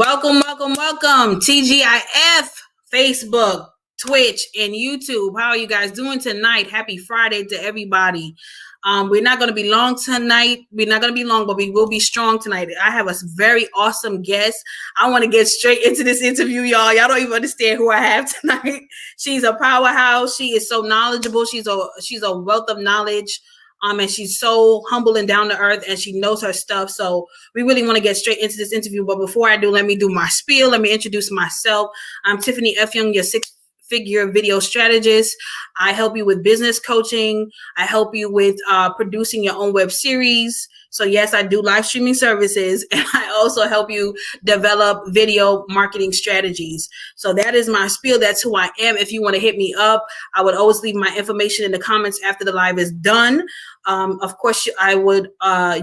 Welcome. TGIF, Facebook, Twitch, and YouTube. How are you guys doing tonight? Happy Friday to everybody. We're not going to be long tonight. We're not going to be long, but we will be strong tonight. I have a very awesome guest. I want to get straight into this interview, y'all. Y'all don't even understand who I have tonight. She's a powerhouse. She is so knowledgeable. She's a wealth of knowledge. And she's so humble and down to earth, and she knows her stuff. So we really want to get straight into this interview. But before I do, let me do my spiel. Let me introduce myself. I'm Tiffany F. Young, your six-figure video strategist. I help you with business coaching. I help you with producing your own web series. So yes, I do live streaming services, and I also help you develop video marketing strategies. So that is my spiel. That's who I am. If you want to hit me up, I would always leave my information in the comments after the live is done. Of course, I would.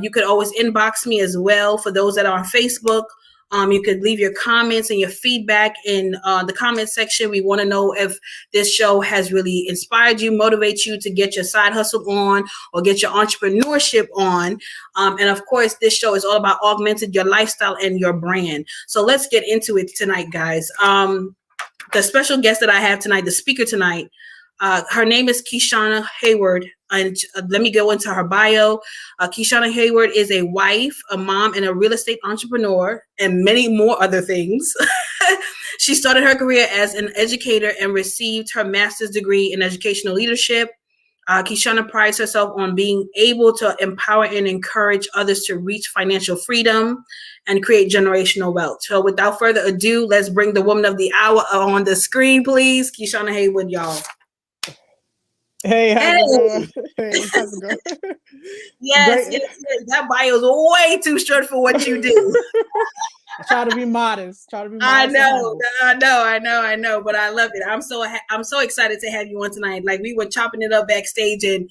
You could always inbox me as well. For those that are on Facebook, you could leave your comments and your feedback in the comment section. We want to know if this show has really inspired you, motivate you to get your side hustle on or get your entrepreneurship on. And of course, this show is all about augmented your lifestyle and your brand. So let's get into it tonight, guys. The special guest that I have tonight, the speaker tonight, her name is KISHANNA Heyward. And let me go into her bio. KISHANNA Heyward is a wife, a mom, and a real estate entrepreneur, and many more other things. She started her career as an educator and received her master's degree in educational leadership. KISHANNA prides herself on being able to empower and encourage others to reach financial freedom and create generational wealth. So without further ado, let's bring the woman of the hour on the screen, please. KISHANNA Heyward, y'all. Hey, how's it going? Hey, how's it going? Yes, that bio is way too short for what you do. Try to be modest. I know, but I love it. I'm so excited to have you on tonight. Like, we were chopping it up backstage, and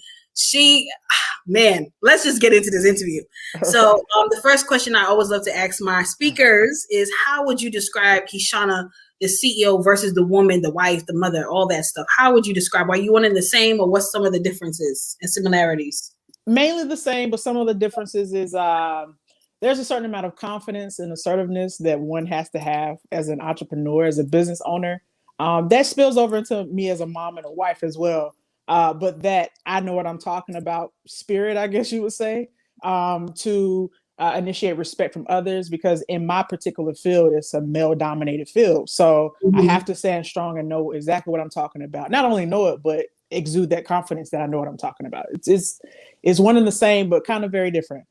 let's just get into this interview. So the first question I always love to ask my speakers is, how would you describe KISHANNA, the CEO, versus the woman, the wife, the mother, all that stuff? How would you describe? Are you one and the same, or what's some of the differences and similarities? Mainly the same, but some of the differences is there's a certain amount of confidence and assertiveness that one has to have as an entrepreneur, as a business owner. That spills over into me as a mom and a wife as well. But that I know what I'm talking about, spirit, I guess you would say, to initiate respect from others, because in my particular field, it's a male-dominated field. So I have to stand strong and know exactly what I'm talking about. Not only know it, but exude that confidence that I know what I'm talking about. It's one and the same, but kind of very different.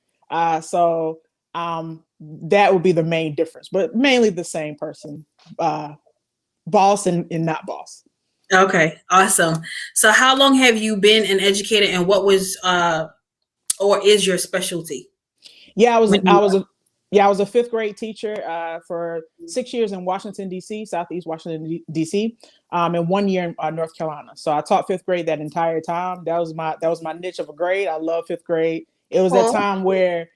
So that would be the main difference, but mainly the same person, boss and not boss. Okay, awesome. So how long have you been an educator, and what was or is your specialty? Yeah, I was a fifth grade teacher for 6 years in Washington, D.C., Southeast Washington, D.C., and 1 year in North Carolina. So I taught fifth grade that entire time. That was my niche of a grade. I love fifth grade. It was that time where,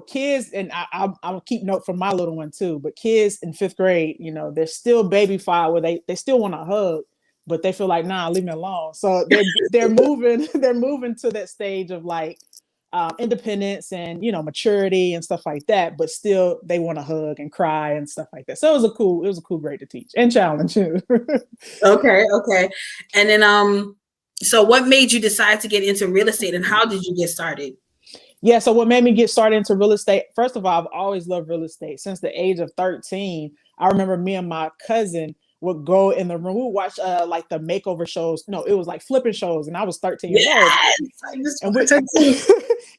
kids, and I'll keep note from my little one too, but kids in fifth grade, they're still baby-fied, where they still want a hug, but they feel like, nah, leave me alone. So they're moving to that stage of like, independence and maturity and stuff like that, but still they want to hug and cry and stuff like that. So it was a cool grade to teach and challenge too. Okay. And then so what made you decide to get into real estate, and how did you get started? Yeah, so what made me get started into real estate, first of all, I've always loved real estate. Since the age of 13, I remember me and my cousin would go in the room. We would watch like the makeover shows. No, it was like flipping shows, and I was 13 years old.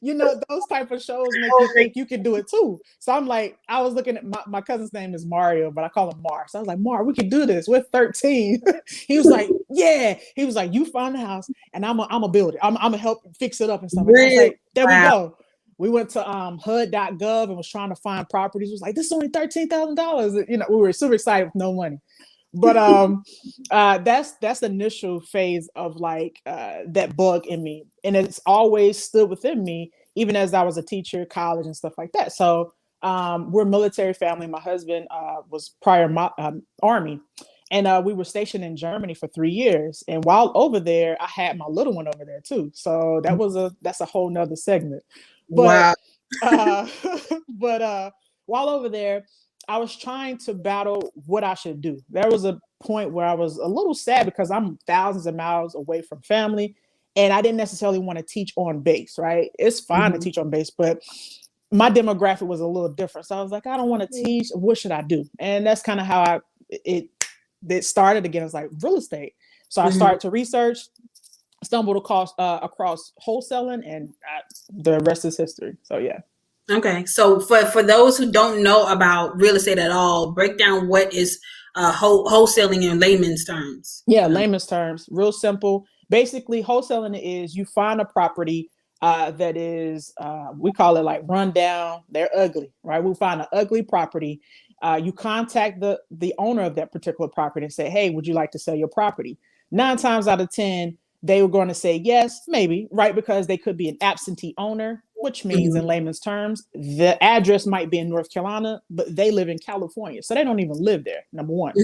And those type of shows make you think you can do it too. So I'm like, I was looking at my cousin's name is Mario, but I call him Mar. So I was like, Mar, we can do this. We're 13. He was like, yeah. He was like, you find the house, and I'm a build it. I'm gonna help fix it up and stuff. And I was like, there we go. We went to HUD.gov and was trying to find properties. It was like, this is only $13,000. We were super excited with no money. But that's the initial phase of like that bug in me, and it's always stood within me, even as I was a teacher, college, and stuff like that. So we're a military family. My husband was prior Army, and we were stationed in Germany for 3 years. And while over there, I had my little one over there too. So that's a whole nother segment. But wow. but while over there, I was trying to battle what I should do. There was a point where I was a little sad because I'm thousands of miles away from family, and I didn't necessarily want to teach on base, right? It's fine to teach on base, but my demographic was a little different. So I was like, I don't want to teach. What should I do? And that's kind of how it started again. It's like real estate. So I started to research, stumbled across wholesaling, and the rest is history. So yeah. Okay, so for those who don't know about real estate at all, break down what is wholesaling in layman's terms. Yeah, layman's terms, real simple. Basically, wholesaling is you find a property that is, we call it like run down. They're ugly, right? We find an ugly property. You contact the owner of that particular property and say, hey, would you like to sell your property? 9 times out of 10, they were going to say yes, maybe, right? Because they could be an absentee owner, which means in layman's terms, the address might be in North Carolina, but they live in California. So they don't even live there, number one.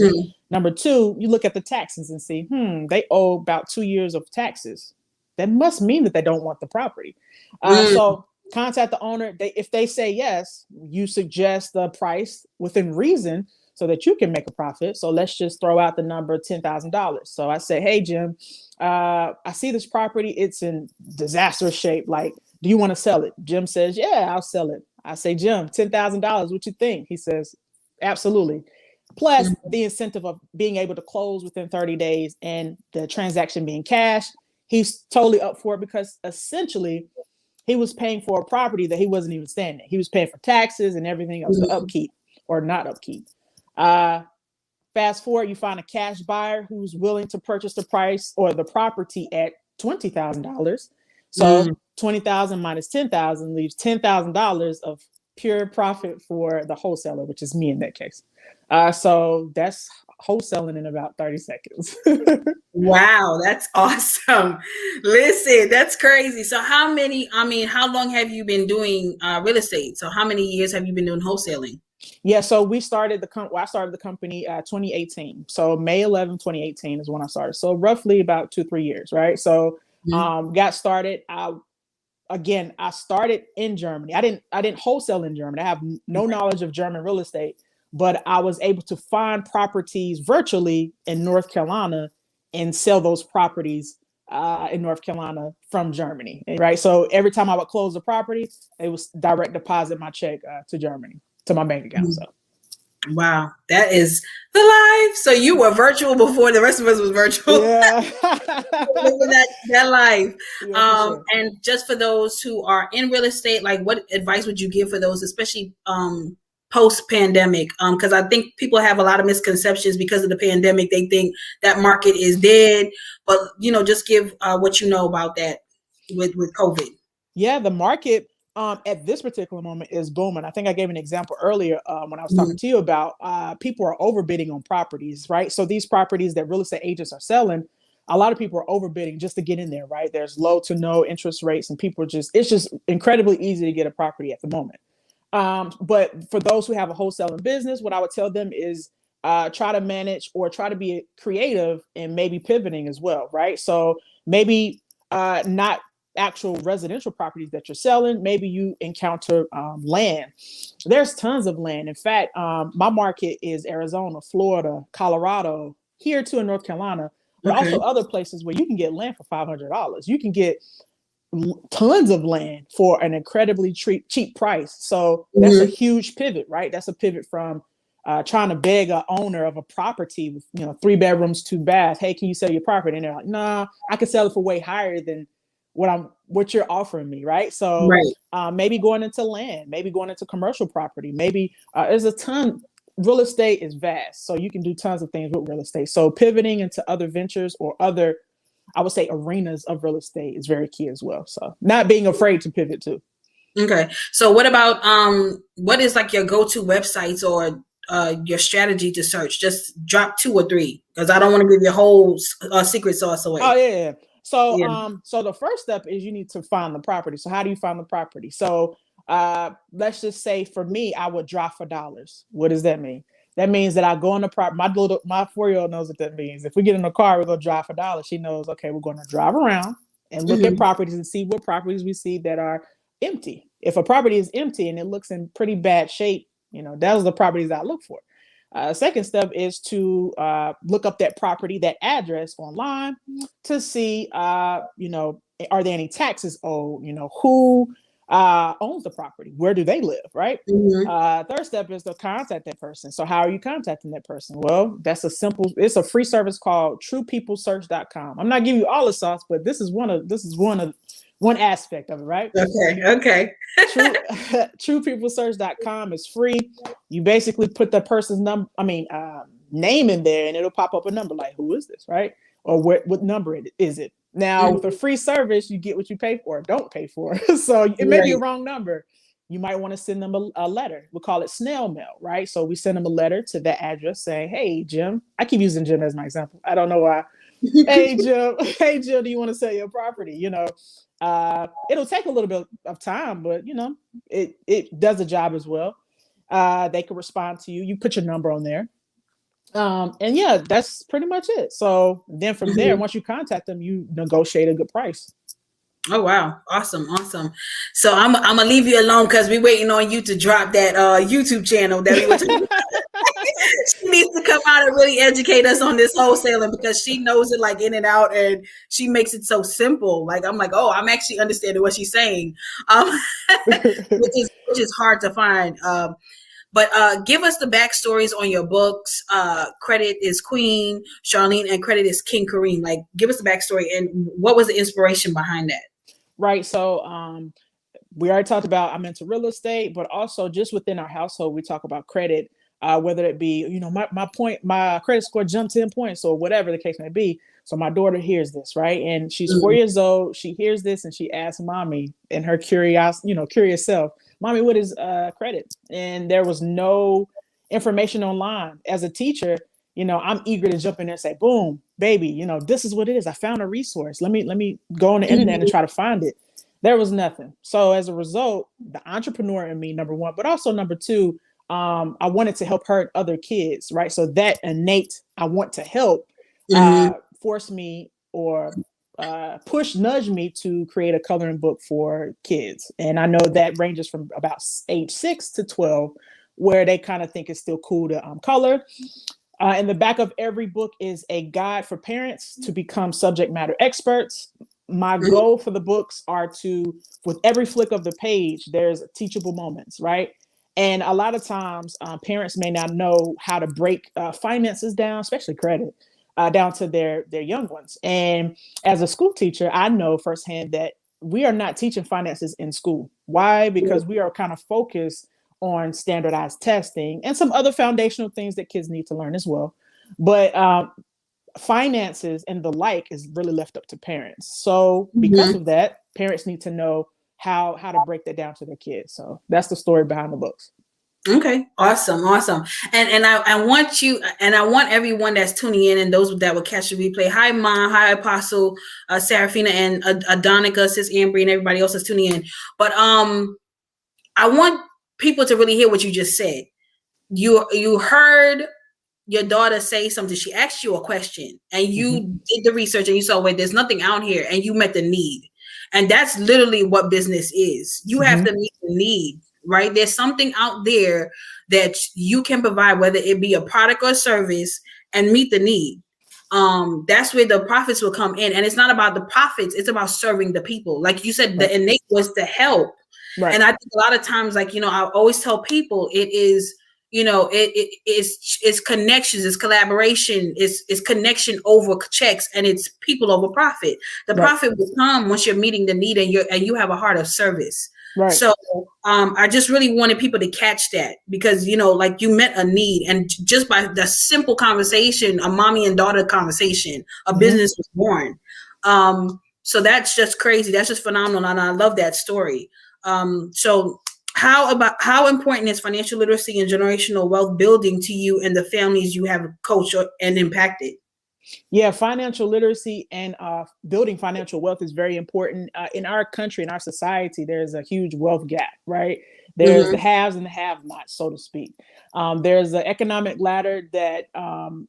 Number two, you look at the taxes and see, they owe about 2 years of taxes. That must mean that they don't want the property. So contact the owner. If they say yes, you suggest the price within reason so that you can make a profit. So let's just throw out the number $10,000. So I say, hey, Jim, I see this property. It's in disaster shape. Like, do you want to sell it? Jim says, yeah, I'll sell it. I say, Jim, $10,000. What you think? He says, absolutely. Plus the incentive of being able to close within 30 days and the transaction being cash. He's totally up for it because essentially he was paying for a property that he wasn't even standing. He was paying for taxes and everything else, the upkeep or not upkeep. Fast forward, you find a cash buyer who's willing to purchase the price or the property at $20,000. So 20,000 minus 10,000 leaves $10,000 of pure profit for the wholesaler, which is me in that case. So that's wholesaling in about 30 seconds. Wow, that's awesome. Listen, that's crazy. So how long have you been doing real estate? So how many years have you been doing wholesaling? Yeah, so I started the company 2018. So May 11, 2018 is when I started. So roughly about 2-3 years, right? So got started. I started in Germany. I didn't wholesale in Germany. I have no knowledge of German real estate, but I was able to find properties virtually in North Carolina and sell those properties in North Carolina from Germany, right? So every time I would close a property, it was direct deposit my check to Germany, to my bank account. So. Wow, that is the life. So you were virtual before the rest of us was virtual. Yeah. that life. Yeah, sure. And just for those who are in real estate, like what advice would you give for those, especially post-pandemic? Because I think people have a lot of misconceptions because of the pandemic. They think that market is dead, but just give what you know about that with COVID. Yeah, the market at this particular moment is booming. I think I gave an example earlier when I was talking to you about people are overbidding on properties, right? So these properties that real estate agents are selling, a lot of people are overbidding just to get in there, right? There's low to no interest rates and it's just incredibly easy to get a property at the moment. But for those who have a wholesaling business, what I would tell them is try to manage or try to be creative and maybe pivoting as well, right? So maybe not actual residential properties that you're selling. Maybe you encounter land. There's tons of land. In fact, my market is Arizona, Florida, Colorado, here too in North Carolina, but also other places where you can get land for $500. You can get tons of land for an incredibly cheap price. So that's a huge pivot, right? That's a pivot from trying to beg an owner of a property with 3 bedrooms, 2 baths. Hey, can you sell your property? And they're like, nah, I can sell it for way higher than what you're offering me, right? So maybe going into land, maybe going into commercial property, maybe there's a ton. Real estate is vast, so you can do tons of things with real estate. So pivoting into other ventures or other, I would say, arenas of real estate is very key as well. So not being afraid to pivot too. Okay. So what about what is like your go-to websites or your strategy to search? Just drop 2 or 3 because I don't want to give your whole secret sauce away. Oh yeah. So so the first step is you need to find the property. So how do you find the property? So let's just say for me, I would drive for dollars. What does that mean? That means that I go on the property. My 4-year-old knows what that means. If we get in a car, we're going to drive for dollars. She knows, okay, we're going to drive around and look at properties and see what properties we see that are empty. If a property is empty and it looks in pretty bad shape, That was the properties I look for. Second step is to look up that property, that address online to see, are there any taxes owed? Who owns the property? Where do they live? Right. Third step is to contact that person. So how are you contacting that person? Well, it's a free service called truepeoplesearch.com. I'm not giving you all the sauce, but this is one aspect of it, right? Okay. Truepeoplesearch.com is free. You basically put the person's name in there, and it'll pop up a number like, who is this, right? Or what number is it? Now, with a free service, you get what you pay for, don't pay for. So it may be a wrong number. You might want to send them a letter. We'll call it snail mail, right? So we send them a letter to that address saying, hey, Jim. I keep using Jim as my example. I don't know why. Hey, Jim, do you want to sell your property? It'll take a little bit of time, but it does the job as well. They can respond to you. You put your number on there. And yeah, that's pretty much it. So then from there, once you contact them, you negotiate a good price. Oh, wow. Awesome. So I'm going to leave you alone because we're waiting on you to drop that YouTube channel that we were talking about. She needs to come out and really educate us on this wholesaling because she knows it like in and out, and she makes it so simple. Like, I'm like, oh, I'm actually understanding what she's saying, which is hard to find. But give us the backstories on your books. Credit is Queen Charlene and Credit is King Kareem. Like, give us the backstory and what was the inspiration behind that? Right. So we already talked about I'm into real estate, but also just within our household, we talk about credit, whether it be, my credit score jumped 10 points or whatever the case may be. So my daughter hears this, right? And she's 4 years old. She hears this and she asks mommy in her curious self, mommy, what is credit? And there was no information online. As a teacher, I'm eager to jump in there and say, boom, baby, this is what it is. I found a resource. Let me go on the internet and try to find it. There was nothing. So as a result, the entrepreneur in me, number one, but also number two, I wanted to help her other kids, right? So that innate, I want to help, force me or nudge me to create a coloring book for kids. And I know that ranges from about age 6 to 12, where they kind of think it's still cool to color. In the back of every book is a guide for parents to become subject matter experts. My goal for the books are to, with every flick of the page, there's teachable moments, right? And a lot of times parents may not know how to break finances down, especially credit, down to their young ones. And as a school teacher, I know firsthand that we are not teaching finances in school. Why? Because we are kind of focused on standardized testing and some other foundational things that kids need to learn as well. But finances and the like is really left up to parents. So because of that, parents need to know how to break that down to their kids. So that's the story behind the books. Okay, awesome. And I want you, and I want everyone that's tuning in and those that will catch the replay. Hi, Mom. Hi, Apostle Serafina and Adonica, Sis Ambry, and everybody else that's tuning in. But I want people to really hear what you just said. You heard your daughter say something. She asked you a question, and you did the research, and you saw, wait, there's nothing out here, and you met the need. And that's literally what business is. You have to meet the need. Right? There's something out there that you can provide, whether it be a product or service, and meet the need. That's where the profits will come in. And it's not about the profits, it's about serving the people. Like you said, the innate was to help. Right. And I think a lot of times, like, I always tell people it is, it's connections, it's collaboration, it's connection over checks, and it's people over profit. The profit will come once you're meeting the need and you have a heart of service. Right. So I just really wanted people to catch that because, like you met a need, and just by the simple conversation, a mommy and daughter conversation, a business was born. So that's just crazy. That's just phenomenal. And I love that story. So how important is financial literacy and generational wealth building to you and the families you have coached and impacted? Yeah, financial literacy and building financial wealth is very important. In our country, in our society, there's a huge wealth gap, right? There's the haves and the have-nots, so to speak. There's an economic ladder that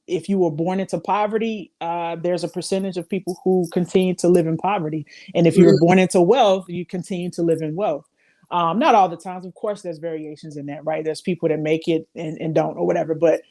if you were born into poverty, there's a percentage of people who continue to live in poverty. And if you were born into wealth, you continue to live in wealth. Not all the times, of course, there's variations in that, right? There's people that make it and don't or whatever, but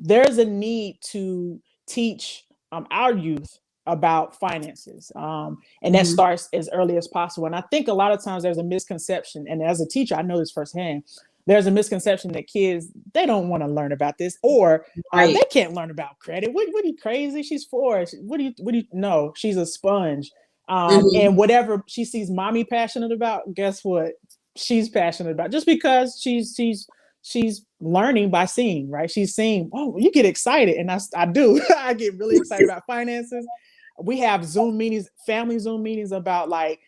there's a need to teach our youth about finances. And that starts as early as possible. And I think a lot of times there's a misconception, and as a teacher, I know this firsthand. There's a misconception that kids, they don't want to learn about this, or they can't learn about credit. What are you, crazy? She's 4. What do you know? She's a sponge. And whatever she sees mommy passionate about, guess what? She's passionate about, just because she's learning by seeing, right? She's seeing, oh, you get excited. And I do. I get really excited about finances. We have Zoom meetings, family Zoom meetings about like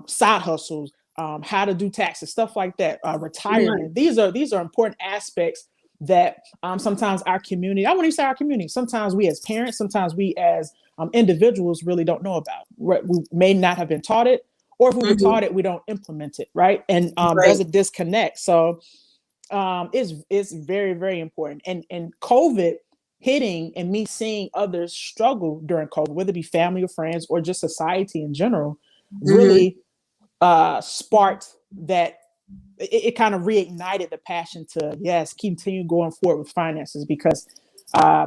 side hustles, how to do taxes, stuff like that, retirement. These are important aspects that sometimes our community, I wouldn't say our community, sometimes we as parents, sometimes we as individuals really don't know about. We may not have been taught it, or if we were taught it, we don't implement it, right? And there's a disconnect. So it's very, very important. And COVID hitting and me seeing others struggle during COVID, whether it be family or friends or just society in general, really sparked that. It kind of reignited the passion to, yes, continue going forward with finances, because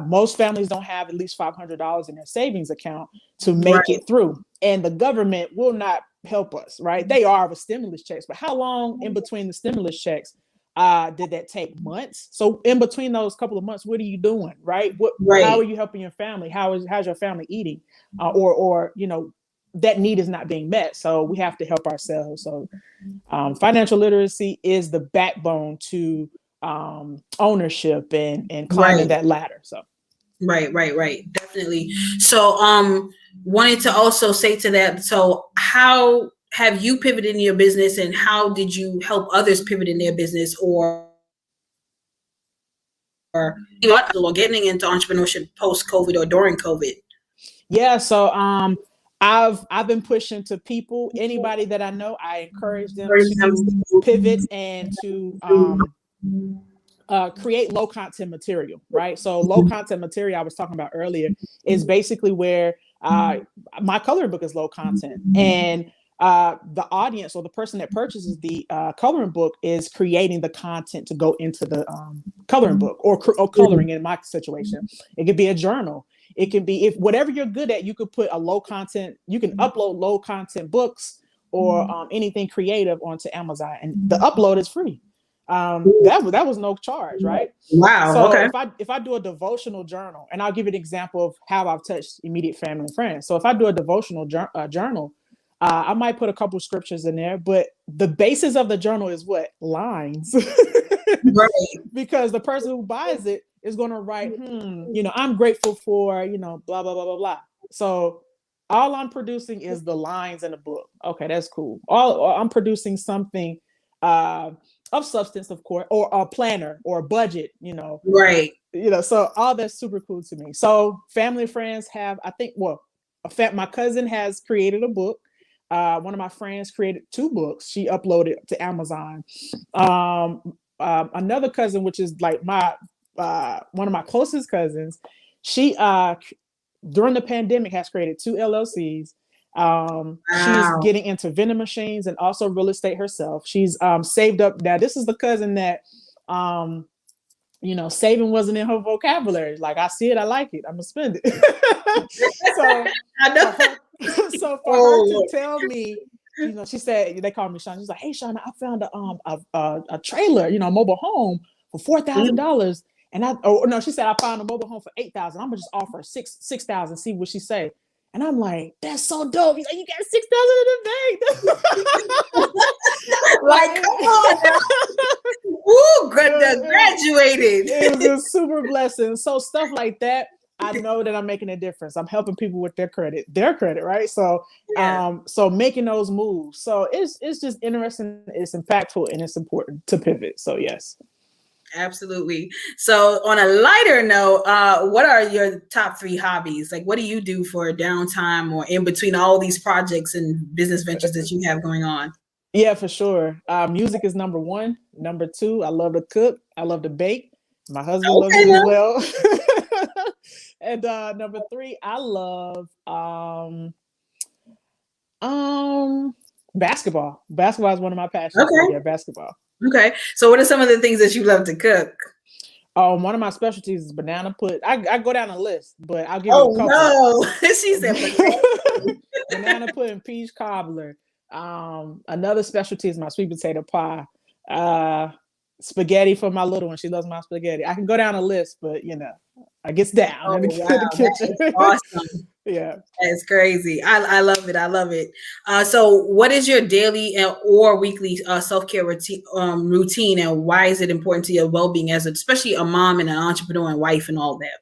most families don't have at least $500 in their savings account to make it through. And the government will not help us, right? They are with stimulus checks, but how long in between the stimulus checks did that take? Months? So in between those couple of months, what are you doing, right? How are you helping your family? How's your family eating? Or that need is not being met. So we have to help ourselves. So financial literacy is the backbone to ownership and climbing that ladder. So right, definitely. So wanted to also say to that, so how have you pivoted in your business, and how did you help others pivot in their business, or getting into entrepreneurship post COVID or during COVID? Yeah, so I've been pushing to people, anybody that I know, I encourage them to pivot and to create low content material, right? So low content material I was talking about earlier is basically where my coloring book is low content, and the audience or the person that purchases the coloring book is creating the content to go into the coloring book, or coloring in my situation. It could be a journal. It can be, if whatever you're good at, you could put a low content, you can upload low content books or anything creative onto Amazon, and the upload is free. That was no charge, right? Wow. So Okay. if I do a devotional journal, and I'll give you an example of how I've touched immediate family and friends. So if I do a devotional journal, I might put a couple scriptures in there, but the basis of the journal is what? Lines. Right. Because the person who buys it is going to write, I'm grateful for, blah, blah, blah, blah, blah. So all I'm producing is the lines in the book. Okay, that's cool. I'm producing something of substance, of course, or a planner or a budget, Right. So all that's super cool to me. So family and friends have, I think, my cousin has created a book. One of my friends created 2 books. She uploaded to Amazon. Another cousin, which is like my one of my closest cousins, she during the pandemic has created 2 LLCs. Wow. She's getting into vending machines and also real estate herself. She's saved up. Now, this is the cousin that saving wasn't in her vocabulary. Like, I see it, I like it, I'm gonna spend it. So I know. So for her to tell me, she said, they called me Shauna. She's like, "Hey, Shauna, I found a trailer, a mobile home for $4,000." And she said, "I found a mobile home for $8,000. I'm gonna just offer $6,000, see what she say." And I'm like, "That's so dope." He's like, "You got $6,000 in the bank." Like, come on. Ooh, graduated. It was a super blessing. So stuff like that, I know that I'm making a difference. I'm helping people with their credit, right? So, so making those moves. So it's just interesting. It's impactful, and it's important to pivot. So yes. Absolutely. So on a lighter note, what are your top 3 hobbies? Like, what do you do for downtime or in between all these projects and business ventures that you have going on? Yeah, for sure. Music is number 1. Number 2, I love to cook. I love to bake. My husband loves it as well. And number 3, I love Basketball. Basketball is one of my passions. Okay. So yeah, basketball. Okay. So what are some of the things that you love to cook? One of my specialties is banana pudding. I go down a list, but I'll give you a couple. Oh no, she said banana pudding, peach cobbler. Another specialty is my sweet potato pie. Spaghetti for my little one. She loves my spaghetti. I can go down a list, but I gets down in the kitchen. That is awesome. Yeah, that's crazy. I love it. I love it. So, what is your daily or weekly self-care routine, and why is it important to your well-being as especially a mom and an entrepreneur and wife and all that?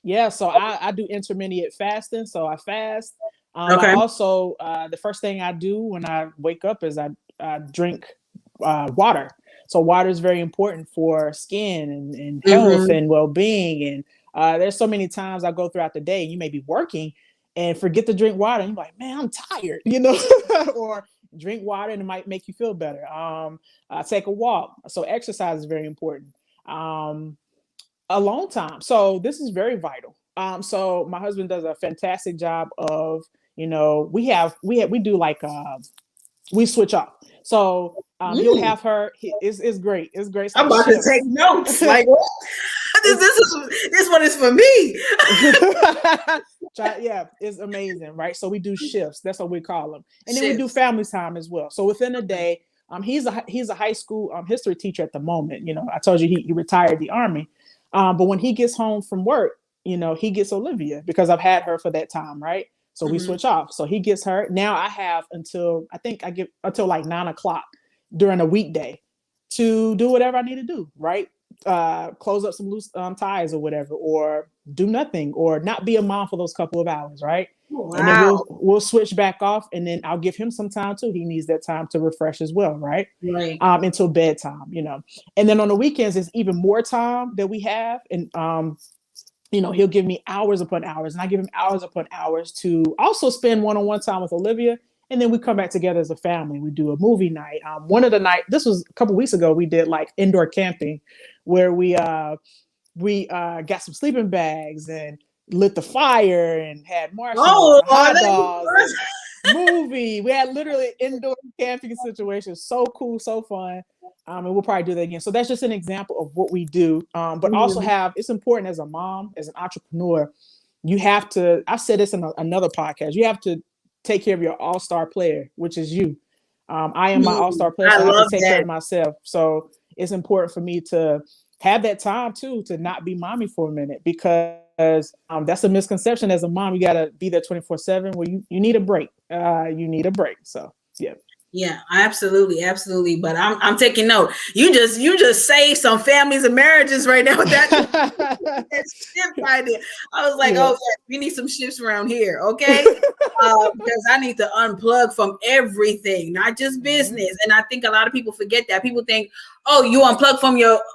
Yeah. So I do intermittent fasting. So I fast. Okay. I also the first thing I do when I wake up is I drink water. So water is very important for skin and health and well-being. And there's so many times I go throughout the day, you may be working and forget to drink water. And you're like, man, I'm tired, or drink water and it might make you feel better. Take a walk. So exercise is very important. Alone time. So this is very vital. So my husband does a fantastic job of, we do like, we switch off. So he'll have her. It's great. It's great. I'm about to take notes. Like what? This one is for me. Yeah, it's amazing, right? So we do shifts. That's what we call them, and then we do family time as well. So within a day, he's a high school history teacher at the moment. I told you he retired the Army, but when he gets home from work, he gets Olivia because I've had her for that time, right? So we switch off. So he gets her. Now I have until like 9:00 during a weekday to do whatever I need to do, right? Close up some loose ties or whatever, or do nothing, or not be a mom for those couple of hours, right? Wow. And then we'll switch back off, and then I'll give him some time too. He needs that time to refresh as well, right? Right. Until bedtime, And then on the weekends, there's even more time that we have, and he'll give me hours upon hours, and I give him hours upon hours to also spend one-on-one time with Olivia. And then we come back together as a family. We do a movie night. One of the night, this was a couple weeks ago, we did like indoor camping where we got some sleeping bags and lit the fire and had marshmallows, hot dogs, movie. We had literally indoor camping situations. So cool, so fun. And we'll probably do that again. So that's just an example of what we do. But also it's important as a mom, as an entrepreneur, you have to, I said this in another podcast, you have to take care of your all-star player, which is you. I am my all-star player, so I have to take care of myself. So it's important for me to have that time too, to not be mommy for a minute, because that's a misconception as a mom. You got to be there 24/7 where you need a break. You need a break. So yeah. Yeah, absolutely, absolutely. But I'm taking note. You just saved some families and marriages right now with that shift idea. I was like, oh yeah, we need some shifts around here, okay? Because I need to unplug from everything, not just business. And I think a lot of people forget that. People think, oh, you unplug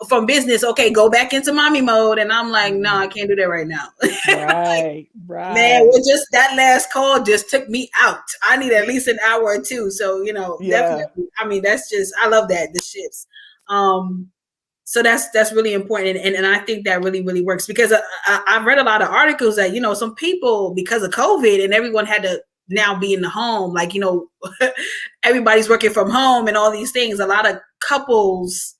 from business, okay, go back into mommy mode. And I'm like, no, I can't do that right now. Right. Man, just that last call just took me out. I need at least an hour or two. So, definitely. I mean, that's just, I love that, the shifts. So that's really important. And I think that really, really works, because I've read a lot of articles that, some people, because of COVID and everyone had to now be in the home, like, everybody's working from home and all these things. A lot of couples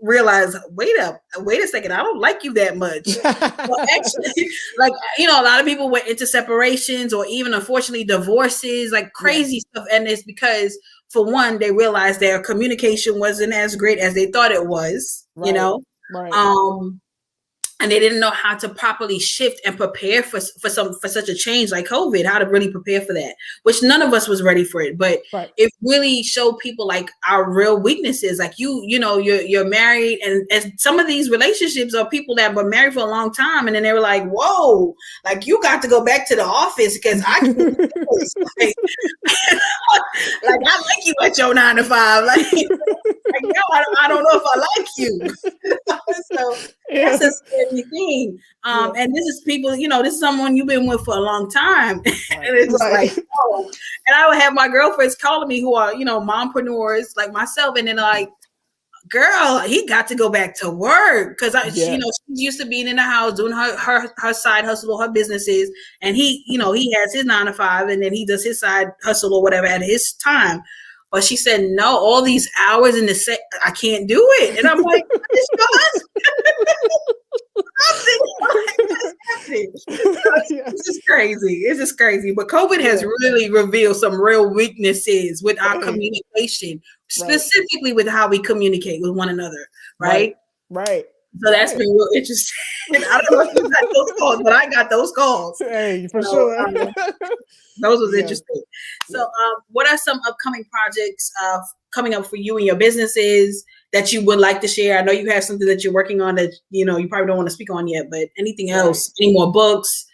realize, wait a second, I don't like you that much. Well, actually, like, a lot of people went into separations or even unfortunately divorces, like crazy stuff. And it's because, for one, they realized their communication wasn't as great as they thought it was, Right. And they didn't know how to properly shift and prepare for such a change like COVID, how to really prepare for that, which none of us was ready for it. But it really showed people like our real weaknesses. Like you're married, and some of these relationships are people that were married for a long time, and then they were like, whoa, like you got to go back to the office because I can do this. Like I like you at your 9 to 5. Like no, I don't know if I like you. So that's a scary thing. And this is people, this is someone you've been with for a long time. And it's like, oh. And I would have my girlfriends calling me who are, mompreneurs like myself. And then like, girl, he got to go back to work because Yeah. she's used to being in the house doing her side hustle or her businesses, and he has his 9 to 5, and then he does his side hustle or whatever at his time. But she said, no, all these hours in the set, I can't do it. And I'm like, what is your husband? This is crazy. This is crazy. But COVID has really revealed some real weaknesses with our communication, specifically with how we communicate with one another. Right. So that's been real interesting. I don't know if you got those calls, but I got those calls. Hey, for sure. Those was interesting. So what are some upcoming projects coming up for you and your businesses that you would like to share? I know you have something that you're working on that you probably don't want to speak on yet, but anything else, any more books,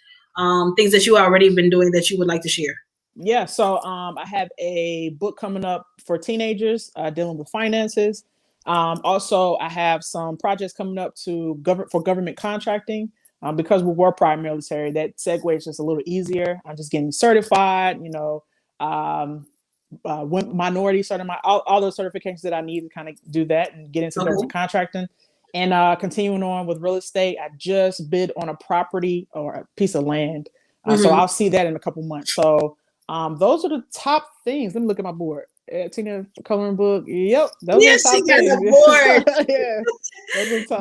things that you already been doing that you would like to share? Yeah, so I have a book coming up for teenagers dealing with finances. Also, I have some projects coming up for government contracting. Because we were prior military, that segue is just a little easier. I'm just getting certified, minority certified, all those certifications that I need to kind of do that and get into government contracting. And continuing on with real estate, I just bid on a property or a piece of land. So I'll see that in a couple months. So those are the top things. Let me look at my board. Tina coloring book. Yep. Yes, she got a board.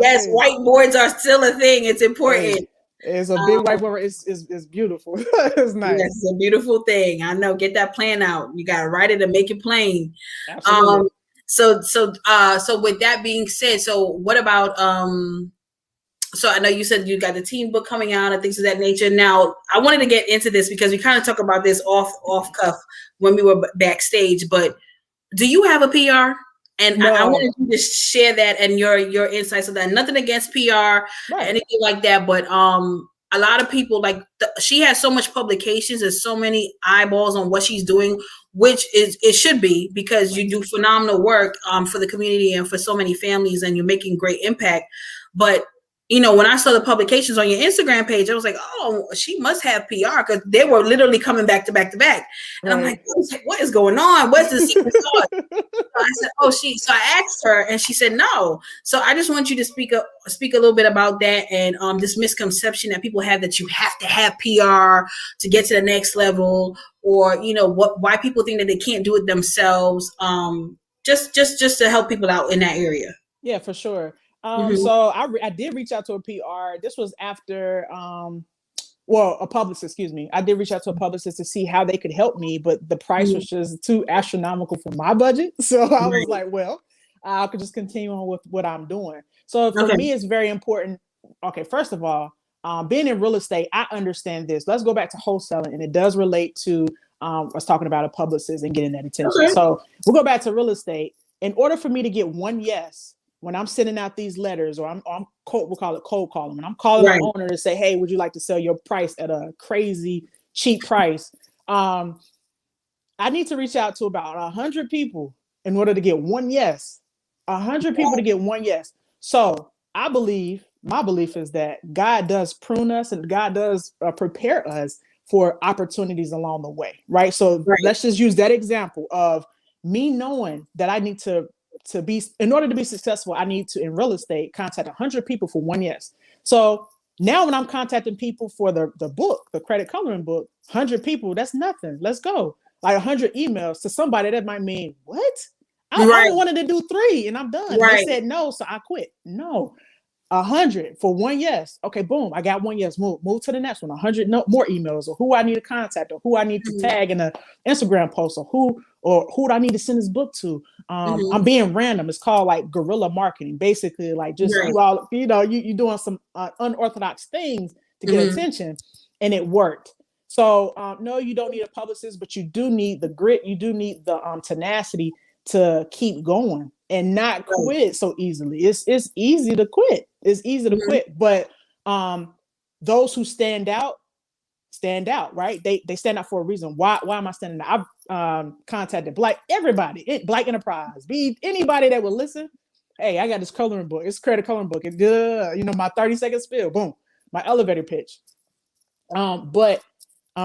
Yes, whiteboards are still a thing. It's important. It's a big whiteboard. It's beautiful. It's nice. Yes, it's a beautiful thing. I know. Get that plan out. You gotta write it and make it plain. Absolutely. So with that being said, so what about so I know you said you got the team book coming out and things of that nature. Now, I wanted to get into this because we kind of talk about this off cuff when we were backstage, but do you have a PR? And I wanted you to share that and your insights of that. Nothing against PR, anything like that, but a lot of people she has so much publications and so many eyeballs on what she's doing, which it should be because you do phenomenal work for the community and for so many families, and you're making great impact. But when I saw the publications on your Instagram page, I was like, oh, she must have PR because they were literally coming back to back to back. And I'm like, what is going on? What's the secret sauce? So I said, so I asked her and she said no. So I just want you to speak a little bit about that and this misconception that people have that you have to have PR to get to the next level, or why people think that they can't do it themselves. Just to help people out in that area. Yeah, for sure. So I did reach out to a PR. This was after, a publicist, excuse me. I did reach out to a publicist to see how they could help me, but the price was just too astronomical for my budget. So I was like, well, I could just continue on with what I'm doing. So for me, it's very important. Okay, first of all, being in real estate, I understand this. Let's go back to wholesaling, and it does relate to us talking about a publicist and getting that attention. So we'll go back to real estate. In order for me to get one yes, when I'm sending out these letters, or we'll call it cold calling, when I'm calling the owner to say, hey, would you like to sell your price at a crazy cheap price? I need to reach out to about 100 people in order to get one yes. 100 people to get one yes. So my belief is that God does prune us and God does prepare us for opportunities along the way, right? So let's just use that example of me knowing that I need to be, in order to be successful, I need to, in real estate, contact 100 people for one yes. So now when I'm contacting people for the book, the credit coloring book, 100 people, that's nothing. Let's go. Like 100 emails to somebody, that might mean, what? I only wanted to do 3 and I'm done. They said no, so I quit. No. 100 for one yes. Okay, boom. I got one yes. Move to the next one. 100 more emails, or who I need to contact, or who I need to tag in an Instagram post, or who do I need to send this book to. I'm being random. It's called like guerrilla marketing. Basically, like just you doing some unorthodox things to get attention, and it worked. So no, you don't need a publicist, but you do need the grit. You do need the tenacity to keep going and not quit so easily. It's easy to quit. It's easy to quit, but those who stand out, right? They stand out for a reason. Why am I standing out? I've contacted Black Enterprise, be anybody that will listen. Hey, I got this coloring book. It's credit coloring book. It's my 30-second spill. Boom, my elevator pitch. But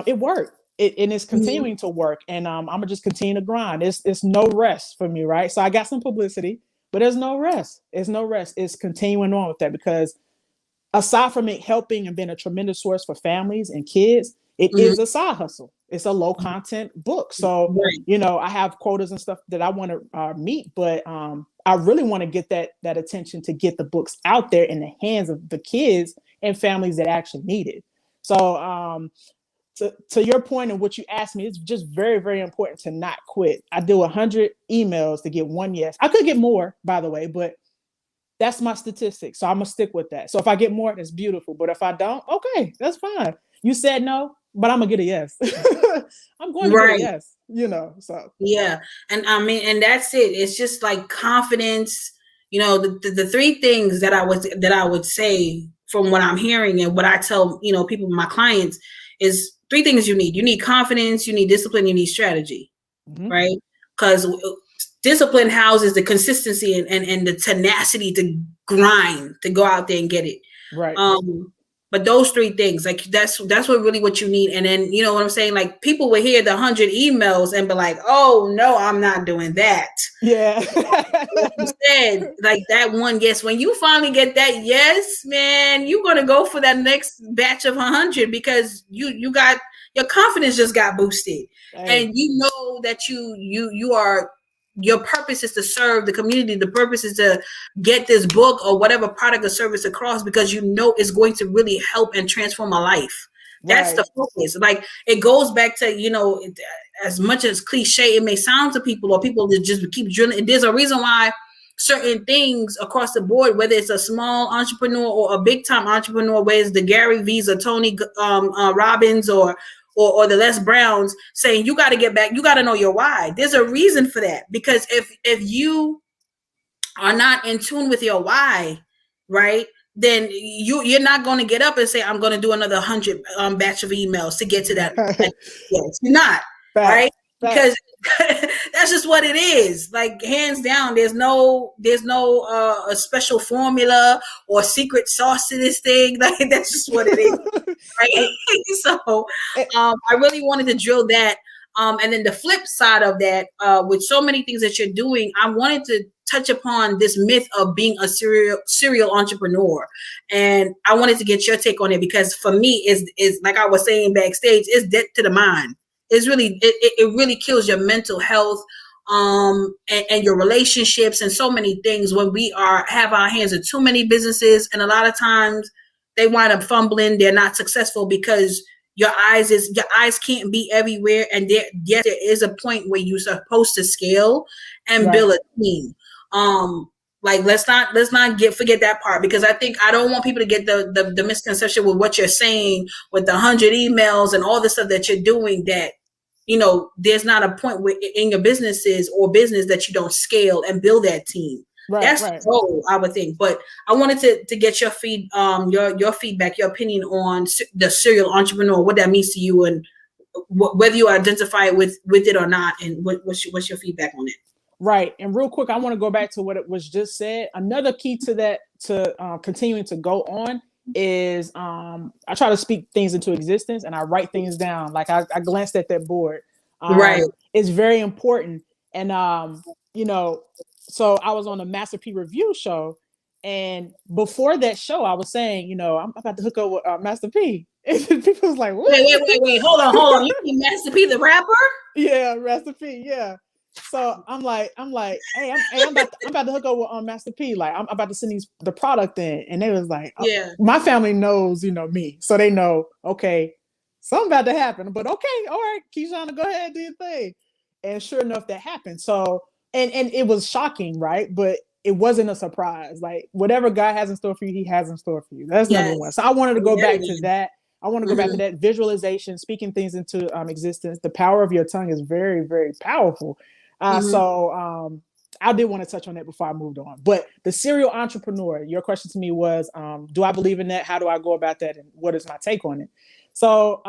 it worked. And it's continuing to work, and I'm gonna just continue to grind. It's no rest for me, right? So I got some publicity, but there's no rest. There's no rest. It's continuing on with that, because aside from it helping and being a tremendous source for families and kids, it is a side hustle. It's a low content book. So, I have quotas and stuff that I want to meet, but I really want to get that attention to get the books out there in the hands of the kids and families that actually need it. So, to your point and what you asked me, it's just very, very important to not quit. I do 100 emails to get one yes. I could get more, by the way, but that's my statistic. So I'm gonna stick with that. So if I get more, that's beautiful. But if I don't, okay, that's fine. You said no, but I'm gonna get a yes. I'm going to get a yes, so. Yeah. And I mean, and that's it. It's just like confidence, the three things that I would say from what I'm hearing and what I tell, people, my clients, is three things you need. You need confidence, you need discipline, you need strategy, right? Because discipline houses the consistency and the tenacity to grind, to go out there and get it. Right. But those three things, like that's what you need. And then, what I'm saying, like people will hear the 100 emails and be like, oh no, I'm not doing that. Yeah. Like you said, like that one yes, when you finally get that yes, man, you're going to go for that next batch of 100 because you got, your confidence just got boosted. And you know that you are, your purpose is to serve the community. The purpose is to get this book or whatever product or service across because it's going to really help and transform a life. That's the focus. Like it goes back to, as much as cliche it may sound to people or people that just keep drilling. There's a reason why certain things across the board, whether it's a small entrepreneur or a big time entrepreneur, whether it's the Gary V's or Tony Robbins or the Les Browns, saying you got to get back, you got to know your why. There's a reason for that, because if you are not in tune with your why, right, then you're not going to get up and say, I'm going to do another 100 batch of emails to get to that. Yes, you're not. Right? Because that's just what it is. Like hands down, there's no a special formula or secret sauce to this thing. Like that's just what it is. Right? So I really wanted to drill that. And then the flip side of that, with so many things that you're doing, I wanted to touch upon this myth of being a serial entrepreneur. And I wanted to get your take on it, because for me is like I was saying backstage, it's debt to the mind. It's really, it really kills your mental health, and your relationships and so many things when we have our hands in too many businesses. And a lot of times they wind up fumbling. They're not successful because your eyes can't be everywhere. And there is a point where you're supposed to scale and build a team. Like let's not forget that part, because I don't want people to get the misconception with what you're saying with the 100 emails and all the stuff that you're doing, that there's not a point where in your businesses or business that you don't scale and build that team. That's the goal, I would think. But I wanted to get your feedback, your opinion on the serial entrepreneur, what that means to you, and whether you identify with it or not, and what's your feedback on it. Right. And real quick, I want to go back to what it was just said. Another key to that, to continuing to go on, is I try to speak things into existence, and I write things down. Like I glanced at that board. It's very important. And so I was on the Master P review show, and before that show, I was saying, I'm about to hook up with Master P. And people was like, what? Wait, hold on. You mean Master P the rapper? Yeah, Master P, yeah. So I'm like, hey, I'm about to hook up with Master P. Like I'm about to send the product in, and they was like, oh. My family knows, me, so they know, okay, something about to happen. But okay, all right, KISHANNA, go ahead, do your thing. And sure enough, that happened. So and it was shocking, right? But it wasn't a surprise. Like whatever God has in store for you, He has in store for you. That's number one. So I wanted to go back to that. I want to go back to that visualization, speaking things into existence. The power of your tongue is very, very powerful. So I did want to touch on that before I moved on. But the serial entrepreneur, your question to me was, do I believe in that? How do I go about that? And what is my take on it? So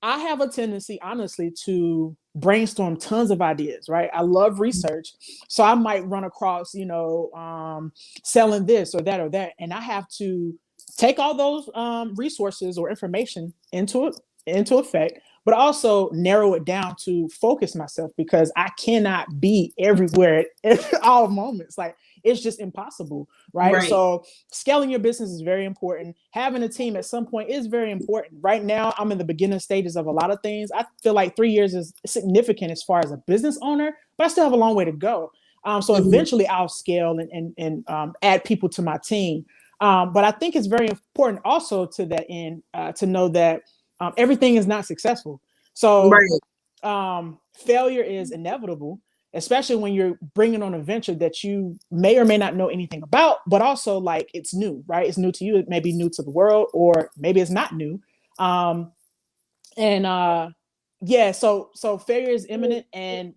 I have a tendency, honestly, to brainstorm tons of ideas, right? I love research. So I might run across, selling this or that. And I have to take all those resources or information into effect, but also narrow it down to focus myself, because I cannot be everywhere at all moments. Like, it's just impossible, right? So scaling your business is very important. Having a team at some point is very important. Right now, I'm in the beginning stages of a lot of things. I feel like 3 years is significant as far as a business owner, but I still have a long way to go. So eventually I'll scale and add people to my team. But I think it's very important also to that end to know that everything is not successful. So failure is inevitable, especially when you're bringing on a venture that you may or may not know anything about, but also like it's new, right? It's new to you. It may be new to the world, or maybe it's not new. Yeah, so failure is imminent,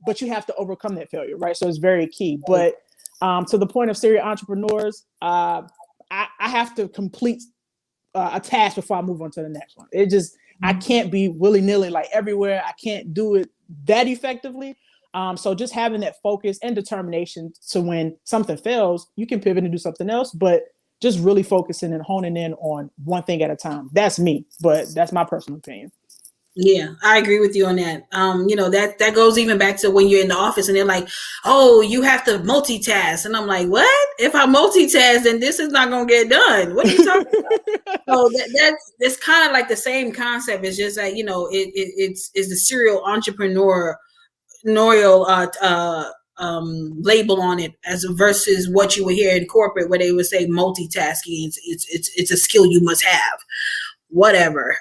but you have to overcome that failure, right? So it's very key. But to the point of serial entrepreneurs, I have to complete a task before I move on to the next one. It just, I can't be willy-nilly like everywhere. I can't do it that effectively. So just having that focus and determination, so when something fails, you can pivot and do something else, but just really focusing and honing in on one thing at a time. That's me, but that's my personal opinion. Yeah, I agree with you on that. That goes even back to when you're in the office and they're like, oh, you have to multitask. And I'm like, what? If I multitask, then this is not going to get done. What are you talking about? So that's kind of like the same concept. It's just like, it's the serial entrepreneurial label on it, as versus what you would hear in corporate where they would say multitasking. It's a skill you must have. Whatever.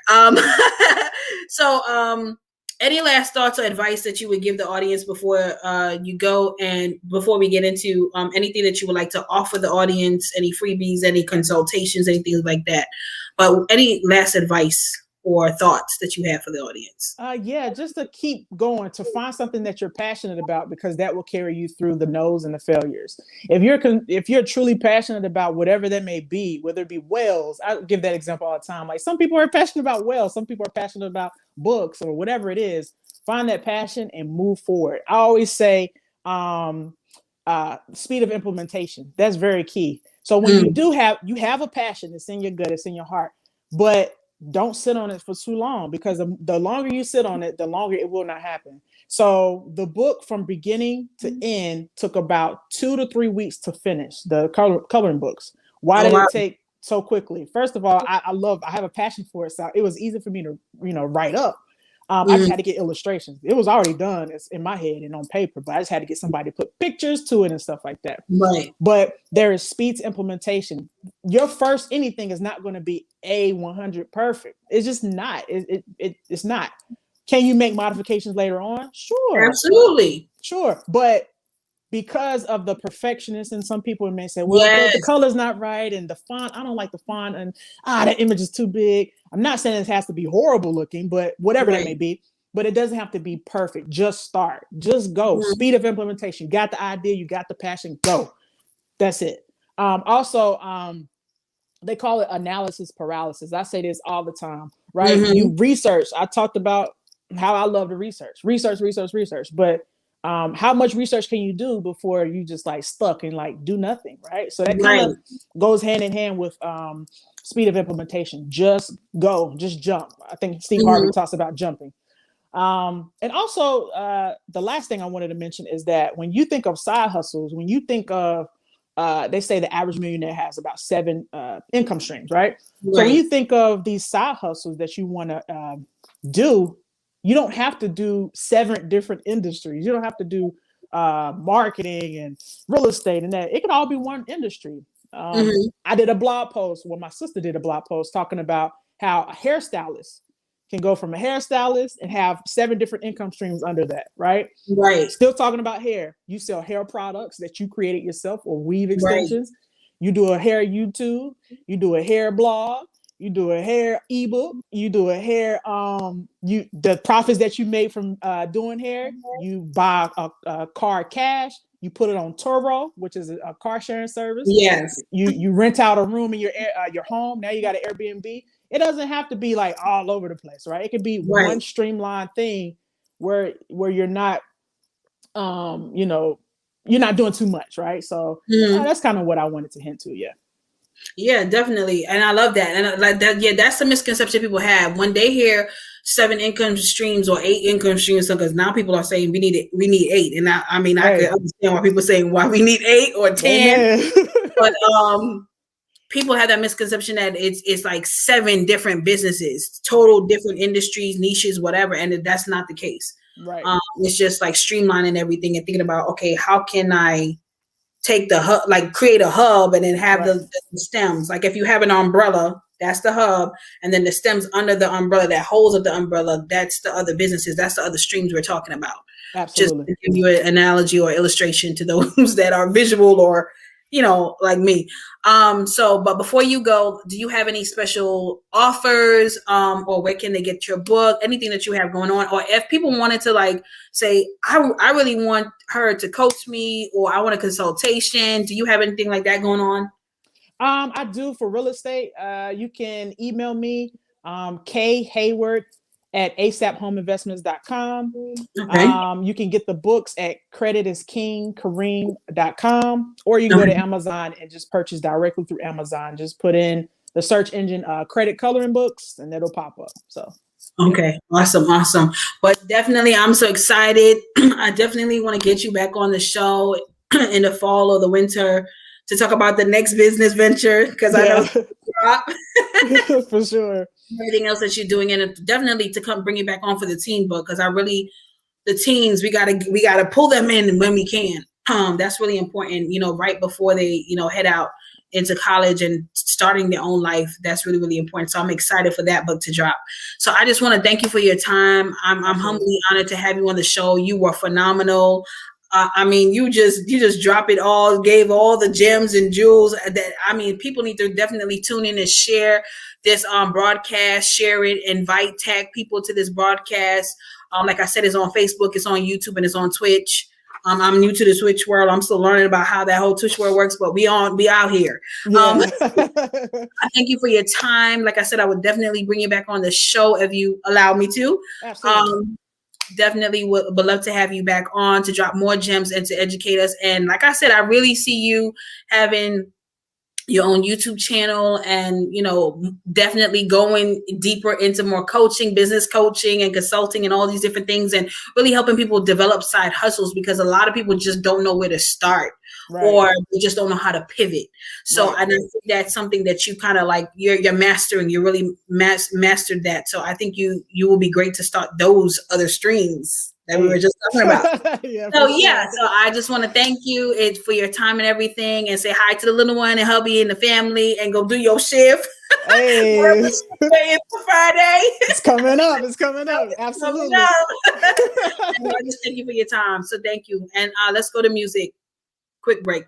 So any last thoughts or advice that you would give the audience before you go, and before we get into anything that you would like to offer the audience, any freebies, any consultations, anything like that? But any last advice or thoughts that you have for the audience? Yeah, just to keep going, to find something that you're passionate about, because that will carry you through the no's and the failures. If you're truly passionate about whatever that may be, whether it be whales, I give that example all the time. Like, some people are passionate about whales, some people are passionate about books, or whatever it is. Find that passion and move forward. I always say speed of implementation. That's very key. So when you have a passion, it's in your gut, it's in your heart, but don't sit on it for too long, because the longer you sit on it, the longer it will not happen. So the book from beginning to end took about 2 to 3 weeks to finish, the coloring books. Why did it take so quickly? First of all, I have a passion for it. So it was easy for me to, write up. I just had to get illustrations. It was already done. It's in my head and on paper, but I just had to get somebody to put pictures to it and stuff like that. Right. But there is speed to implementation. Your first anything is not going to be 100 perfect. It's just not. It's not. Can you make modifications later on? Sure. Absolutely. Sure. But because of the perfectionist, and some people may say, well, the color's not right, and the font, I don't like the font, and that image is too big. I'm not saying it has to be horrible looking, but whatever that may be, but it doesn't have to be perfect. Just start, just go. Speed of implementation. You got the idea, you got the passion, go. That's it. They call it analysis paralysis. I say this all the time, right? You research. I talked about how I love to research, but how much research can you do before you just like stuck and like do nothing, right? So that kind of goes hand in hand with speed of implementation. Just go, just jump. I think Steve Harvey talks about jumping. And also, the last thing I wanted to mention is that when you think of side hustles, when you think of, they say the average millionaire has about 7 income streams, right? So when you think of these side hustles that you want to do, you don't have to do 7 different industries. You don't have to do marketing and real estate and that. It can all be one industry. I did a blog post. Well, my sister did a blog post talking about how a hairstylist can go from a hairstylist and have 7 different income streams under that, right? Right. Still talking about hair. You sell hair products that you created yourself, or weave extensions. You do a hair YouTube. You do a hair blog. You do a hair ebook. You do a hair. The profits that you made from doing hair, you buy a car cash. You put it on Turo, which is a car sharing service. Yes. You rent out a room in your home. Now you got an Airbnb. It doesn't have to be like all over the place, right? It could be one streamlined thing where you're not, you're not doing too much, right? So that's kind of what I wanted to hint to. Yeah. Yeah, definitely. And I love that. And like that, yeah, that's the misconception people have when they hear 7 income streams or 8 income streams. Because now people are saying we need 8. And I mean, I could Hey, understand why people say why we need 8 or 10. amen. But people have that misconception that it's like 7 different businesses, total different industries, niches, whatever. And that's not the case. Right. It's just like streamlining everything and thinking about, okay, how can I take the hub, like create a hub and then have Right. the stems. Like if you have an umbrella, that's the hub, and then the stems under the umbrella that holds up the umbrella, that's the other businesses, that's the other streams we're talking about. Just Absolutely. to give you an analogy or illustration to those that are visual or, like me. But before you go, do you have any special offers, or where can they get your book, anything that you have going on? Or if people wanted to like say, I really want her to coach me, or I want a consultation, do you have anything like that going on? I do for real estate. You can email me, K Hayward at asaphomeinvestments.com. Okay. You can get the books at creditisking.kareem.com, or you can go to Amazon and just purchase directly through Amazon. Just put in the search engine credit coloring books and it'll pop up. So okay, awesome. But definitely I'm so excited. I definitely want to get you back on the show in the fall or the winter to talk about the next business venture, because I know for sure. Everything else that you're doing, and definitely to come bring you back on for the teen book, because the teens, we gotta pull them in when we can. That's really important, right before they, head out into college and starting their own life. That's really, really important. So I'm excited for that book to drop. So I just want to thank you for your time. I'm humbly honored to have you on the show. You were phenomenal. I mean, you just drop it all, gave all the gems and jewels that, people need to definitely tune in and share this broadcast, share it, invite, tag people to this broadcast. Like I said, it's on Facebook, it's on YouTube, and it's on Twitch. I'm new to the Twitch world. I'm still learning about how that whole Twitch world works, but we out here. Yeah. I thank you for your time. Like I said, I would definitely bring you back on the show if you allow me to. Absolutely. Definitely would love to have you back on to drop more gems and to educate us. And like I said, I really see you having your own YouTube channel and, definitely going deeper into more coaching, business coaching and consulting and all these different things, and really helping people develop side hustles, because a lot of people just don't know where to start. Right. Or they just don't know how to pivot. So right. I think that's something that you kind of like, you're mastering, you really mastered that. So I think you will be great to start those other streams that we were just talking about. So I just want to thank you for your time and everything, and say hi to the little one and hubby and the family, and go do your shift. Hey, it's Friday. It's coming up. Absolutely. I just thank you for your time. So thank you. And let's go to music. Quick break.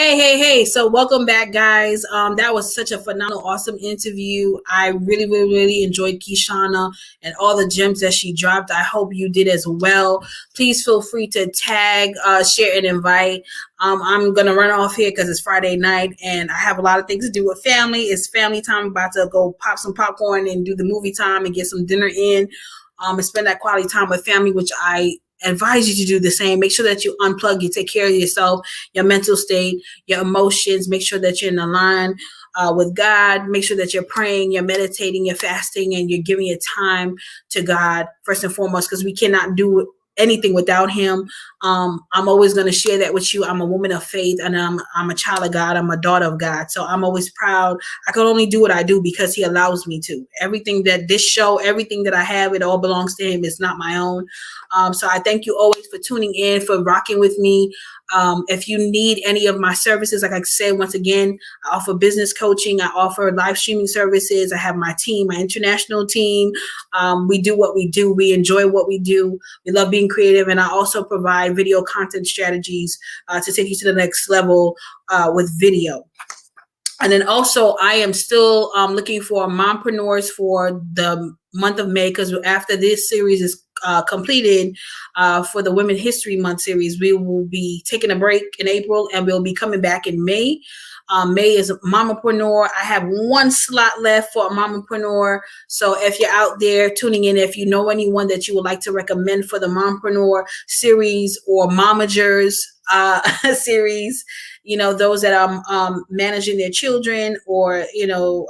Hey. So welcome back, guys. That was such a phenomenal, awesome interview. I really, really, really enjoyed KISHANNA and all the gems that she dropped. I hope you did as well. Please feel free to tag, share, and invite. I'm going to run off here because it's Friday night and I have a lot of things to do with family. It's family time. I'm about to go pop some popcorn and do the movie time and get some dinner in, and spend that quality time with family, which I advise you to do the same. Make sure that you unplug, you take care of yourself, your mental state, your emotions. Make sure that you're in line with God. Make sure that you're praying, you're meditating, you're fasting, and you're giving your time to God first and foremost, because we cannot do anything without him. I'm always going to share that with you. I'm a woman of faith, and I'm a child of God. I'm a daughter of God. So I'm always proud. I can only do what I do because he allows me to. Everything that this show, everything that I have, it all belongs to him. It's not my own. So I thank you always for tuning in, for rocking with me. If you need any of my services, like I said, once again, I offer business coaching. I offer live streaming services. I have my team, my international team. We do what we do. We enjoy what we do. We love being creative. And I also provide video content strategies to take you to the next level with video. And then also, I am still looking for mompreneurs for the month of May, because after this series is completed for the Women History Month series, we will be taking a break in April, and we'll be coming back in May. May is Mompreneur. I have one slot left for a Mompreneur. So if you're out there tuning in, if you know anyone that you would like to recommend for the Mompreneur series or Momagers series, you know, those that are managing their children, or, you know,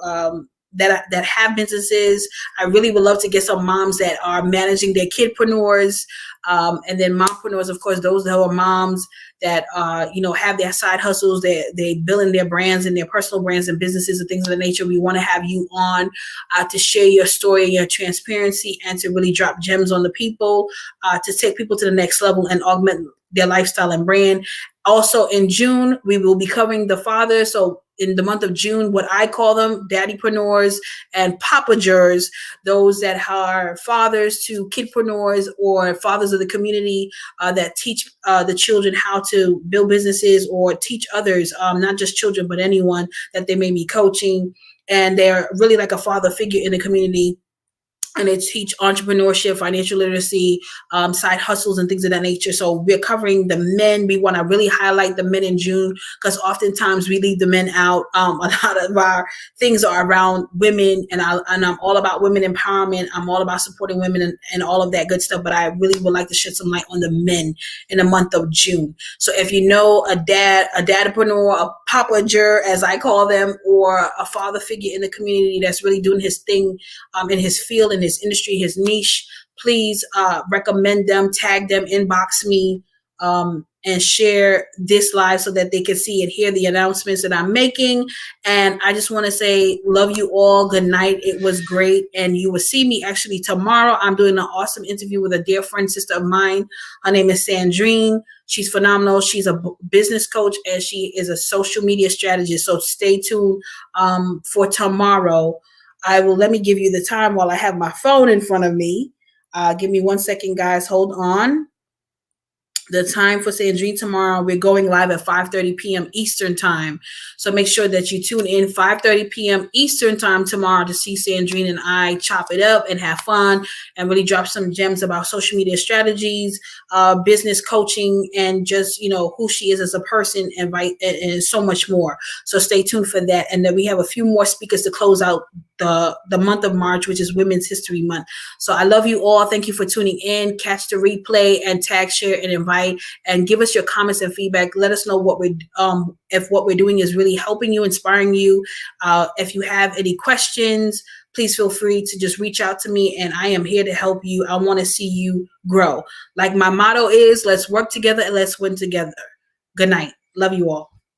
that have businesses. I really would love to get some moms that are managing their kidpreneurs, and then mompreneurs, of course, those that are moms that you know, have their side hustles, they building their brands and their personal brands and businesses and things of the nature. We want to have you on to share your story and your transparency, and to really drop gems on the people, to take people to the next level and augment their lifestyle and brand. Also in June, we will be covering the fathers. So in the month of June, what I call them, daddypreneurs and papagers, those that are fathers to kidpreneurs or fathers of the community that teach the children how to build businesses, or teach others, not just children, but anyone that they may be coaching. And they're really like a father figure in the community. And they teach entrepreneurship, financial literacy, side hustles, and things of that nature. So we're covering the men. We want to really highlight the men in June, because oftentimes we leave the men out. A lot of our things are around women, and I'm all about women empowerment. I'm all about supporting women and all of that good stuff. But I really would like to shed some light on the men in the month of June. So if you know a dadpreneur, a papager, as I call them, or a father figure in the community that's really doing his thing in his field, in his industry, his niche, please recommend them, tag them, inbox me, and share this live so that they can see and hear the announcements that I'm making. And I just want to say, love you all. Good night. It was great. And you will see me actually tomorrow. I'm doing an awesome interview with a dear friend, sister of mine. Her name is Sandrine. She's phenomenal. She's a business coach, and she is a social media strategist. So stay tuned for tomorrow. Let me give you the time while I have my phone in front of me. Give me 1 second, guys. Hold on. The time for Sandrine tomorrow, we're going live at 5:30 p.m. Eastern time. So make sure that you tune in 5:30 p.m. Eastern time tomorrow to see Sandrine and I chop it up and have fun and really drop some gems about social media strategies, business coaching, and just, you know, who she is as a person, and so much more. So stay tuned for that. And then we have a few more speakers to close out the month of March, which is Women's History Month. So I love you all. Thank you for tuning in. Catch the replay and tag, share, and invite, and give us your comments and feedback. Let us know what if what we're doing is really helping you, inspiring you. If you have any questions, please feel free to just reach out to me, and I am here to help you. I want to see you grow. Like my motto is, let's work together and let's win together. Good night. Love you all.